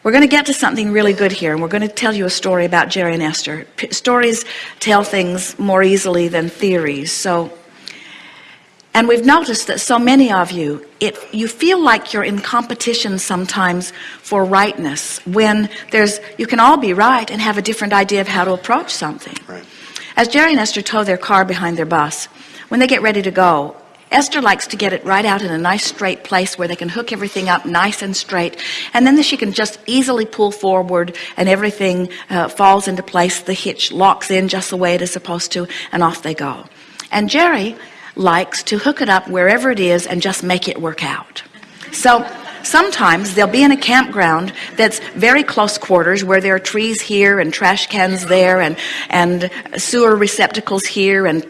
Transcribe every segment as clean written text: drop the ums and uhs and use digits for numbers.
We're going to get to something really good here, and we're going to tell you a story about Jerry and Esther. Stories tell things more easily than theories. And we've noticed that so many of you, you feel like you're in competition sometimes for rightness when you can all be right and have a different idea of how to approach something. Right. As Jerry and Esther tow their car behind their bus, when they get ready to go, Esther likes to get it right out in a nice straight place where they can hook everything up nice and straight, and then she can just easily pull forward and everything falls into place. The hitch locks in just the way it is supposed to, and off they go. And Jerry likes to hook it up wherever it is and just make it work out. So sometimes they'll be in a campground that's very close quarters where there are trees here and trash cans there and sewer receptacles here and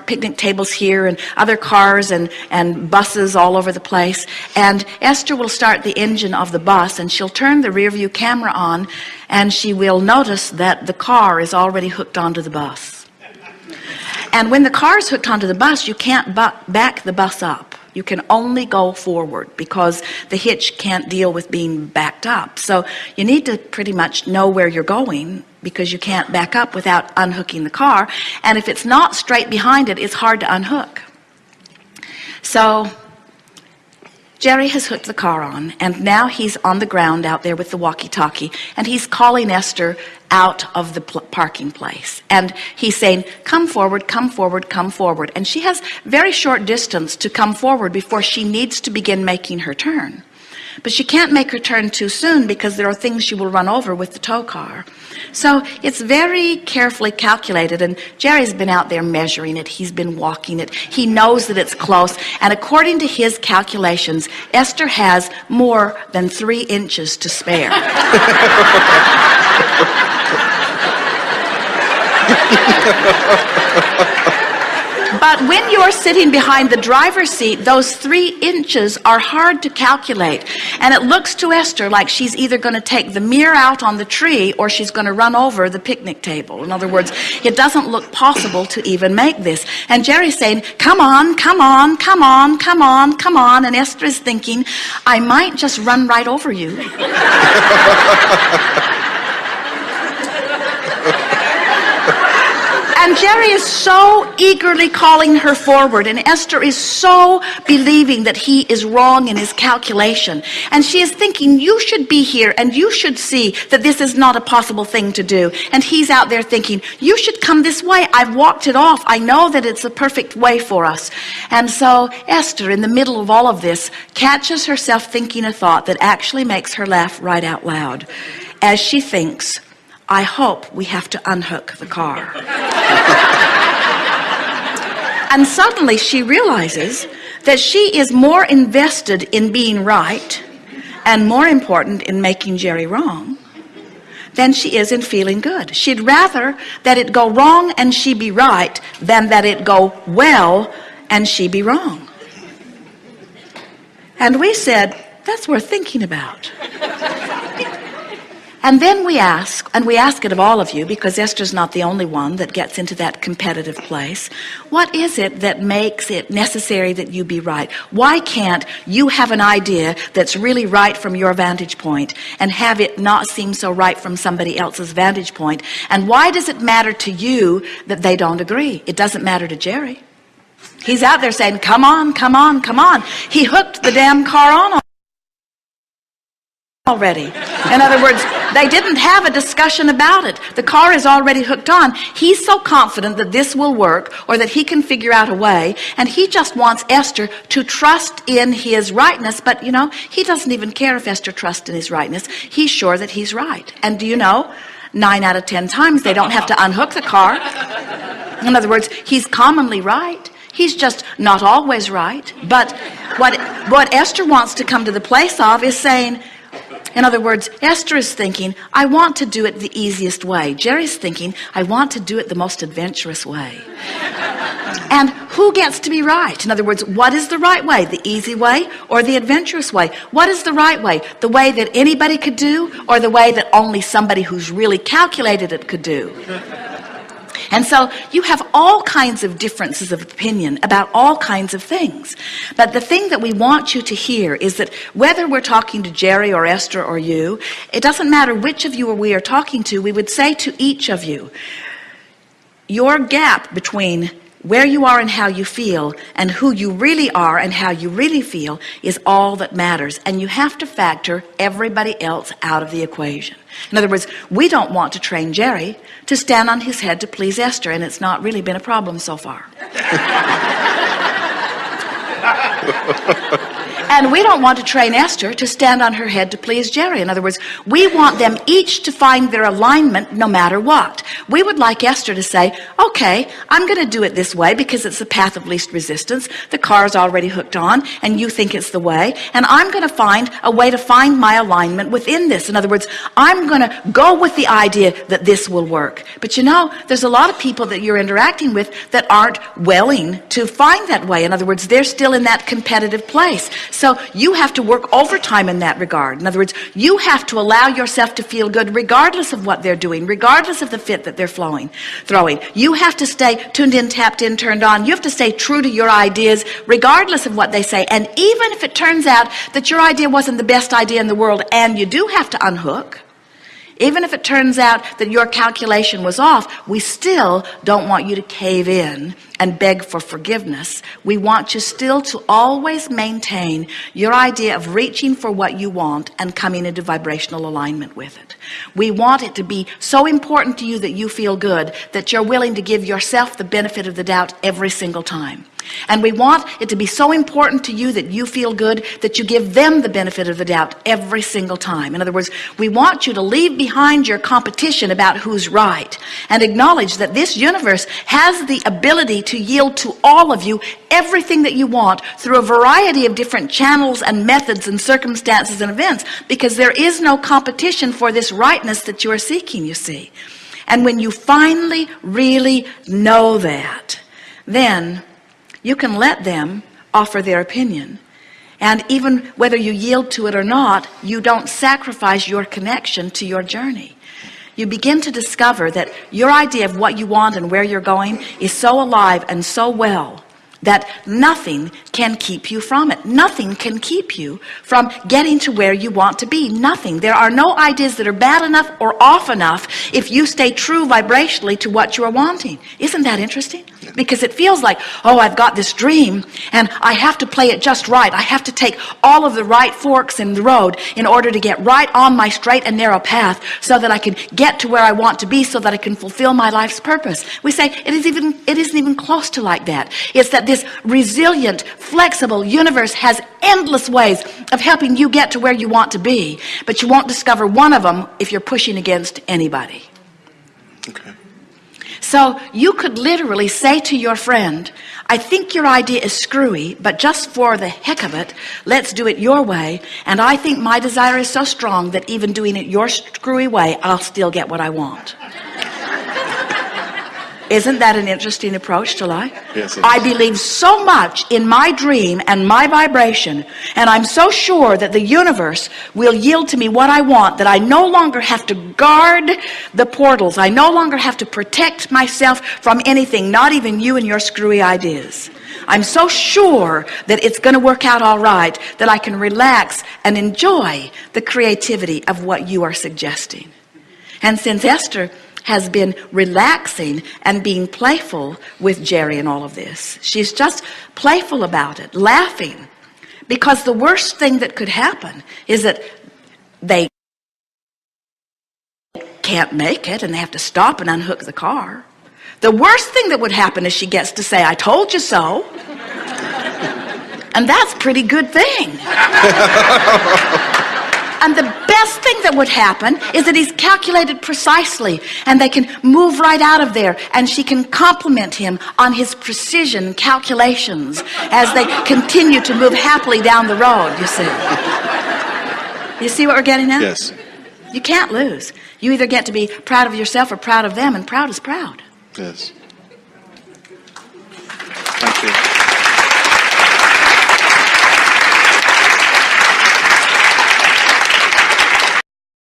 picnic tables here and other cars and buses all over the place. And Esther will start the engine of the bus, and she'll turn the rear view camera on, and she will notice that the car is already hooked onto the bus. And when the car is hooked onto the bus, you can't back the bus up. You can only go forward because the hitch can't deal with being backed up. So you need to pretty much know where you're going because you can't back up without unhooking the car. And if it's not straight behind it, it's hard to unhook. So Jerry has hooked the car on, and now he's on the ground out there with the walkie-talkie, and he's calling Esther out of the parking place. And he's saying, come forward, come forward, come forward. And she has very short distance to come forward before she needs to begin making her turn. But she can't make her turn too soon because there are things she will run over with the tow car. So it's very carefully calculated, and Jerry's been out there measuring it. He's been walking it. He knows that it's close, and according to his calculations, Esther has more than 3 inches to spare. But when you're sitting behind the driver's seat, those 3 inches are hard to calculate. And it looks to Esther like she's either going to take the mirror out on the tree or she's going to run over the picnic table. In other words, it doesn't look possible to even make this. And Jerry's saying, come on, come on, come on, come on, come on. And Esther is thinking, I might just run right over you. And Jerry is so eagerly calling her forward, and Esther is so believing that he is wrong in his calculation. And she is thinking, you should be here, and you should see that this is not a possible thing to do. And he's out there thinking, you should come this way. I've walked it off. I know that it's a perfect way for us. And so Esther, in the middle of all of this, catches herself thinking a thought that actually makes her laugh right out loud as she thinks, I hope we have to unhook the car. And suddenly she realizes that she is more invested in being right and more important in making Jerry wrong than she is in feeling good. She'd rather that it go wrong and she be right than that it go well and she be wrong. And we said, that's worth thinking about. And then we ask it of all of you, because Esther's not the only one that gets into that competitive place. What is it that makes it necessary that you be right? Why can't you have an idea that's really right from your vantage point and have it not seem so right from somebody else's vantage point? And why does it matter to you that they don't agree? It doesn't matter to Jerry. He's out there saying, come on, come on, come on. He hooked the damn car on already. In other words, they didn't have a discussion about it. The car is already hooked on. He's so confident that this will work or that he can figure out a way, and he just wants Esther to trust in his rightness. But, you know, he doesn't even care if Esther trusts in his rightness. He's sure that he's right. And do you know, 9 out of 10 times they don't have to unhook the car. In other words, he's commonly right. He's just not always right. But what Esther wants to come to the place of is saying, in other words, Esther is thinking, I want to do it the easiest way. Jerry's thinking, I want to do it the most adventurous way. And who gets to be right? In other words, what is the right way? The easy way or the adventurous way? What is the right way? The way that anybody could do or the way that only somebody who's really calculated it could do? And so you have all kinds of differences of opinion about all kinds of things. But the thing that we want you to hear is that whether we're talking to Jerry or Esther or you, it doesn't matter which of you we are talking to, we would say to each of you, your gap between where you are and how you feel and who you really are and how you really feel is all that matters. And you have to factor everybody else out of the equation. In other words, we don't want to train Jerry to stand on his head to please Esther, and it's not really been a problem so far. And we don't want to train Esther to stand on her head to please Jerry. In other words, we want them each to find their alignment no matter what. We would like Esther to say, okay, I'm going to do it this way because it's the path of least resistance. The car's already hooked on and you think it's the way. And I'm going to find a way to find my alignment within this. In other words, I'm going to go with the idea that this will work. But you know, there's a lot of people that you're interacting with that aren't willing to find that way. In other words, they're still in that competitive place. So you have to work overtime in that regard. In other words, you have to allow yourself to feel good regardless of what they're doing, regardless of the fit that they're throwing. You have to stay tuned in, tapped in, turned on. You have to stay true to your ideas regardless of what they say. And even if it turns out that your idea wasn't the best idea in the world and you do have to unhook, even if it turns out that your calculation was off, we still don't want you to cave in and beg for forgiveness. We want you still to always maintain your idea of reaching for what you want and coming into vibrational alignment with it. We want it to be so important to you that you feel good, that you're willing to give yourself the benefit of the doubt every single time. And we want it to be so important to you that you feel good, that you give them the benefit of the doubt every single time. In other words, we want you to leave behind your competition about who's right and acknowledge that this universe has the ability to yield to all of you everything that you want through a variety of different channels and methods and circumstances and events, because there is no competition for this rightness that you are seeking, you see. And when you finally really know that, then you can let them offer their opinion. And even whether you yield to it or not, you don't sacrifice your connection to your journey. You begin to discover that your idea of what you want and where you're going is so alive and so well that nothing can keep you from it. Nothing can keep you from getting to where you want to be. Nothing. There are no ideas that are bad enough or off enough if you stay true vibrationally to what you are wanting. Isn't that interesting? Because it feels like, oh, I've got this dream and I have to play it just right. I have to take all of the right forks in the road in order to get right on my straight and narrow path so that I can get to where I want to be, so that I can fulfill my life's purpose. We say it isn't even close to like that. It's that this resilient, flexible universe has endless ways of helping you get to where you want to be, but you won't discover one of them if you're pushing against anybody. Okay. So you could literally say to your friend, I think your idea is screwy, but just for the heck of it, let's do it your way. And I think my desire is so strong that even doing it your screwy way, I'll still get what I want. Isn't that an interesting approach to life? Yes, I believe so much in my dream and my vibration, and I'm so sure that the universe will yield to me what I want, that I no longer have to guard the portals. I no longer have to protect myself from anything, not even you and your screwy ideas. I'm so sure that it's going to work out all right that I can relax and enjoy the creativity of what you are suggesting. And since Esther has been relaxing and being playful with Jerry and all of this, she's just playful about it, laughing, because the worst thing that could happen is that they can't make it and they have to stop and unhook the car. The worst thing that would happen is she gets to say, I told you so. And that's a pretty good thing. And the best thing that would happen is that he's calculated precisely and they can move right out of there, and she can compliment him on his precision calculations as they continue to move happily down the road, you see. You see what we're getting at? Yes. You can't lose. You either get to be proud of yourself or proud of them, and proud is proud. Yes.